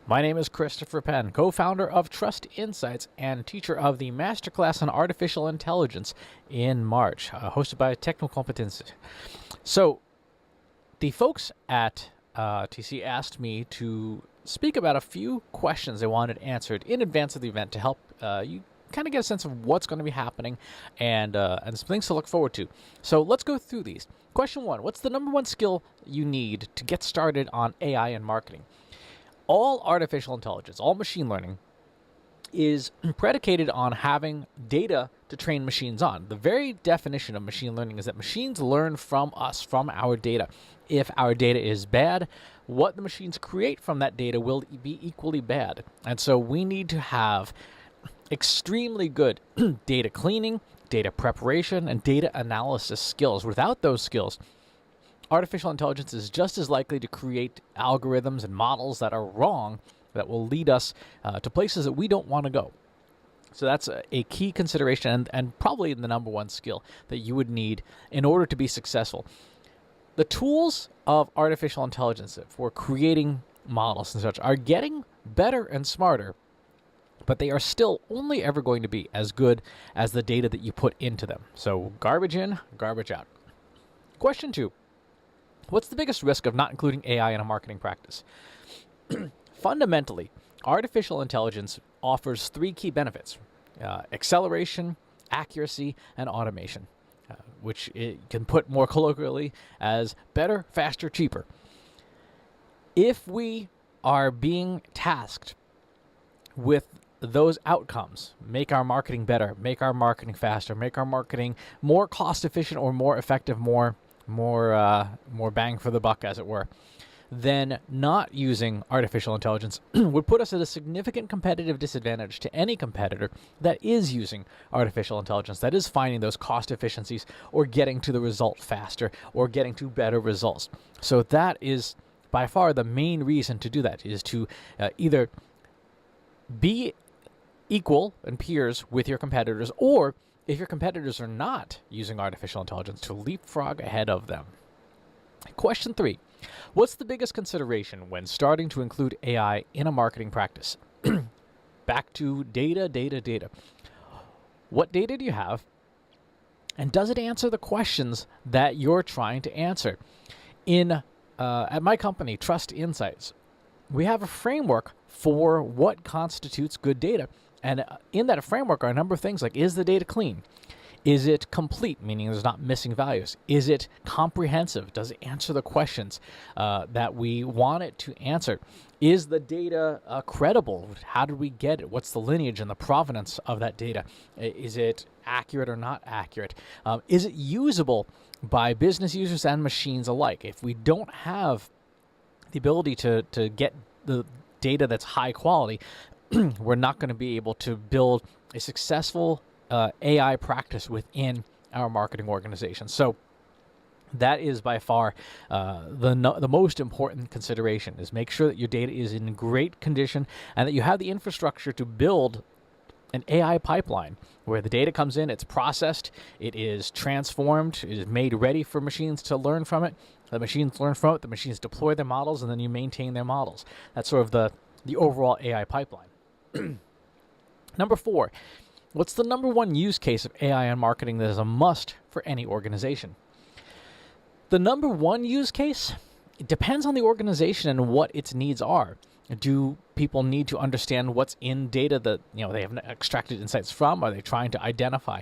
My name is Christopher Penn, co-founder of Trust Insights and teacher of the masterclass on artificial intelligence in March, hosted by Technocompétences. So, the folks at TC asked me to speak about a few questions they wanted answered in advance of the event to help you kind of get a sense of what's going to be happening and some things to look forward to. So let's go through these. Question 1, what's the number one skill you need to get started on AI and marketing? All artificial intelligence, all machine learning, is predicated on having data to train machines on. The very definition of machine learning is that machines learn from us, from our data. If our data is bad, what the machines create from that data will be equally bad. And so we need to have extremely good data cleaning, data preparation, and data analysis skills. Without those skills, artificial intelligence is just as likely to create algorithms and models that are wrong, that will lead us to places that we don't want to go. So that's a key consideration and probably the number one skill that you would need in order to be successful. The tools of artificial intelligence for creating models and such are getting better and smarter, but they are still only ever going to be as good as the data that you put into them. So garbage in, garbage out. Question 2. What's the biggest risk of not including AI in a marketing practice? Fundamentally, artificial intelligence offers three key benefits: acceleration, accuracy, and automation, which it can put more colloquially as better, faster, cheaper. If we are being tasked with those outcomes, make our marketing better, make our marketing faster, make our marketing more cost efficient or more effective, more bang for the buck, as it were, then not using artificial intelligence would put us at a significant competitive disadvantage to any competitor that is using artificial intelligence, that is finding those cost efficiencies or getting to the result faster or getting to better results. So that is by far the main reason to do that, is to either be equal and peers with your competitors, or if your competitors are not using artificial intelligence, to leapfrog ahead of them. Question 3. What's the biggest consideration when starting to include AI in a marketing practice? Back to data. What data do you have? And does it answer the questions that you're trying to answer? At my company, Trust Insights, we have a framework for what constitutes good data. And in that framework are a number of things like, is the data clean? Is it complete, meaning there's not missing values? Is it comprehensive? Does it answer the questions that we want it to answer? Is the data credible? How did we get it? What's the lineage and the provenance of that data? Is it accurate or not accurate? Is it usable by business users and machines alike? If we don't have the ability to get the data that's high quality, we're not going to be able to build a successful AI practice within our marketing organization. So that is by far the most important consideration, is make sure that your data is in great condition and that you have the infrastructure to build an AI pipeline where the data comes in, it's processed, it is transformed, it is made ready for machines to learn from it. The machines learn from it, the machines deploy their models, and then you maintain their models. That's sort of the overall AI pipeline. Number 4, what's the number one use case of AI in marketing that is a must for any organization? The number one use case, it depends on the organization and what its needs are. Do people need to understand what's in data that they have extracted insights from? Are they trying to identify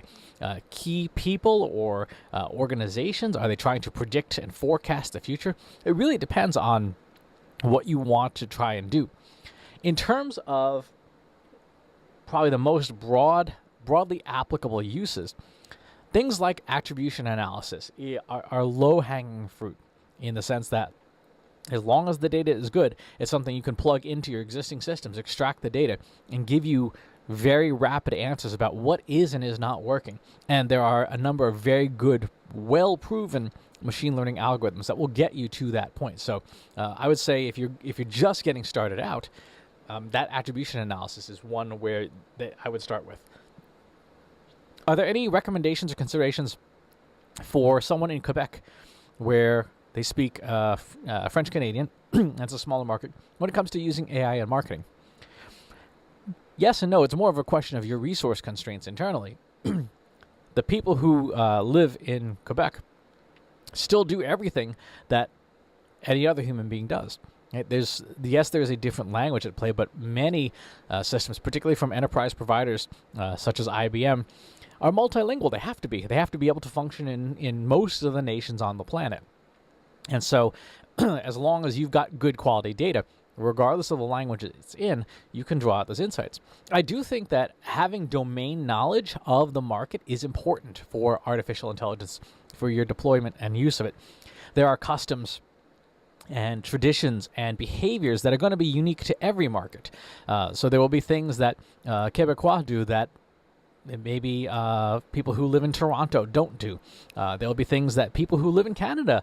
key people or organizations? Are they trying to predict and forecast the future? It really depends on what you want to try and do. In terms of probably the most broadly applicable uses, things like attribution analysis are low-hanging fruit, in the sense that as long as the data is good, it's something you can plug into your existing systems, extract the data, and give you very rapid answers about what is and is not working. And there are a number of very good, well-proven machine learning algorithms that will get you to that point. So I would say if you're just getting started out, that attribution analysis is one where I would start with. Are there any recommendations or considerations for someone in Quebec where They speak French Canadian. That's a smaller market when it comes to using AI in marketing. Yes and no. It's more of a question of your resource constraints internally. The people who live in Quebec still do everything that any other human being does. Right? There's a different language at play, but many systems, particularly from enterprise providers such as IBM, are multilingual. They have to be. They have to be able to function in most of the nations on the planet. And so as long as you've got good quality data, regardless of the language it's in, you can draw out those insights. I do think that having domain knowledge of the market is important for artificial intelligence, for your deployment and use of it. There are customs and traditions and behaviors that are going to be unique to every market. So there will be things that Quebecois do that maybe people who live in Toronto don't do. There will be things that people who live in Canada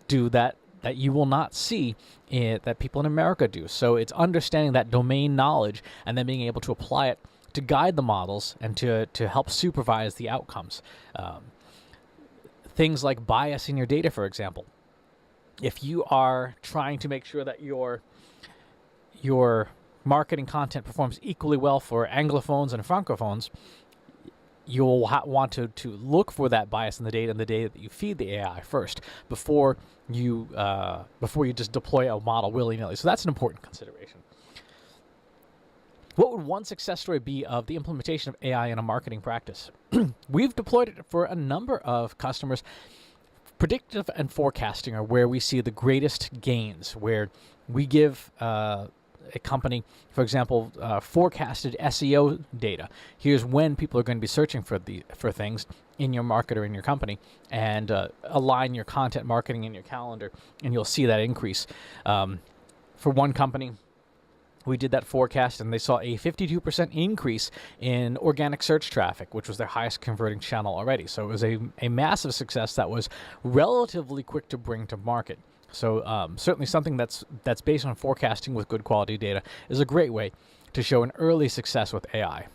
do that you will not see that people in America do. So it's understanding that domain knowledge and then being able to apply it to guide the models and to help supervise the outcomes. Things like bias in your data, for example. If you are trying to make sure that your marketing content performs equally well for Anglophones and Francophones, you'll want to look for that bias in the data that you feed the AI first before you just deploy a model willy-nilly. So that's an important consideration. What would one success story be of the implementation of AI in a marketing practice? We've deployed it for a number of customers. Predictive and forecasting are where we see the greatest gains, where we give a company, for example, forecasted SEO data. Here's when people are going to be searching for things in your market or in your company, and align your content marketing in your calendar, and you'll see that increase. For one company, we did that forecast, and they saw a 52% increase in organic search traffic, which was their highest converting channel already. So it was a massive success that was relatively quick to bring to market. So certainly something that's based on forecasting with good quality data is a great way to show an early success with AI.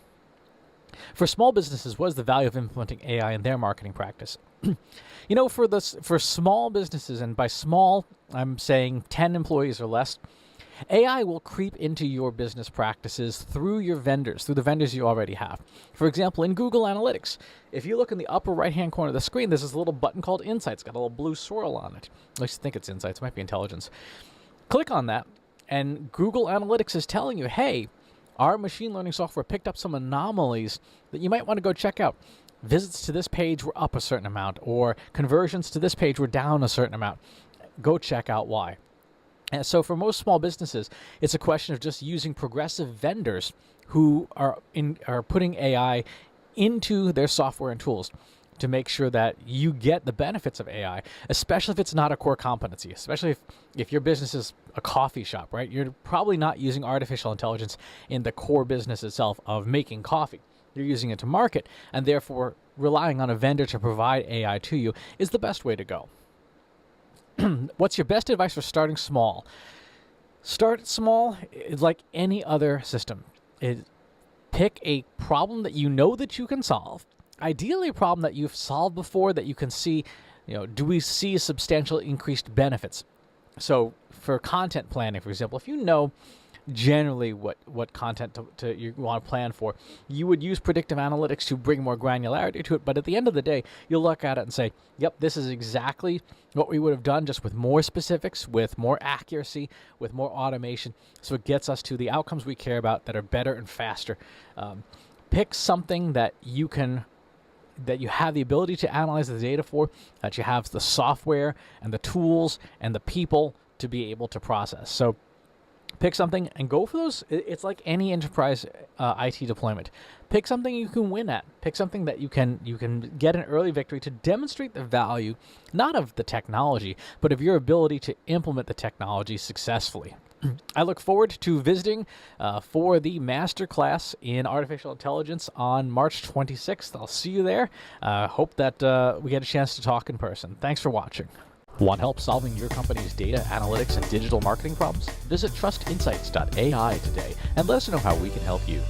For small businesses, what is the value of implementing AI in their marketing practice? For small businesses, and by small, I'm saying 10 employees or less, AI will creep into your business practices through the vendors you already have. For example, in Google Analytics, if you look in the upper right-hand corner of the screen, there's this little button called Insights. It's got a little blue swirl on it. At least I think it's Insights. It might be Intelligence. Click on that, and Google Analytics is telling you, hey, our machine learning software picked up some anomalies that you might want to go check out. Visits to this page were up a certain amount, or conversions to this page were down a certain amount. Go check out why. And so for most small businesses, it's a question of just using progressive vendors who are putting AI into their software and tools to make sure that you get the benefits of AI, especially if it's not a core competency, especially if your business is a coffee shop, right? You're probably not using artificial intelligence in the core business itself of making coffee. You're using it to market, and therefore relying on a vendor to provide AI to you is the best way to go. What's your best advice for starting small? Start small. It's like any other system. Pick a problem that you know that you can solve. Ideally, a problem that you've solved before that you can see, do we see substantial increased benefits? So for content planning, for example, if you know generally what content you want to plan for, you would use predictive analytics to bring more granularity to it. But at the end of the day, you'll look at it and say, yep, this is exactly what we would have done, just with more specifics, with more accuracy, with more automation. So it gets us to the outcomes we care about that are better and faster. Pick something that you have the ability to analyze the data for, that you have the software and the tools and the people to be able to process. So pick something and go for those. It's like any enterprise IT deployment. Pick something you can win at. Pick something that you can get an early victory to demonstrate the value, not of the technology, but of your ability to implement the technology successfully. I look forward to visiting for the masterclass in artificial intelligence on March 26th. I'll see you there. Hope that we get a chance to talk in person. Thanks for watching. Want help solving your company's data, analytics, and digital marketing problems? Visit trustinsights.ai today and let us know how we can help you.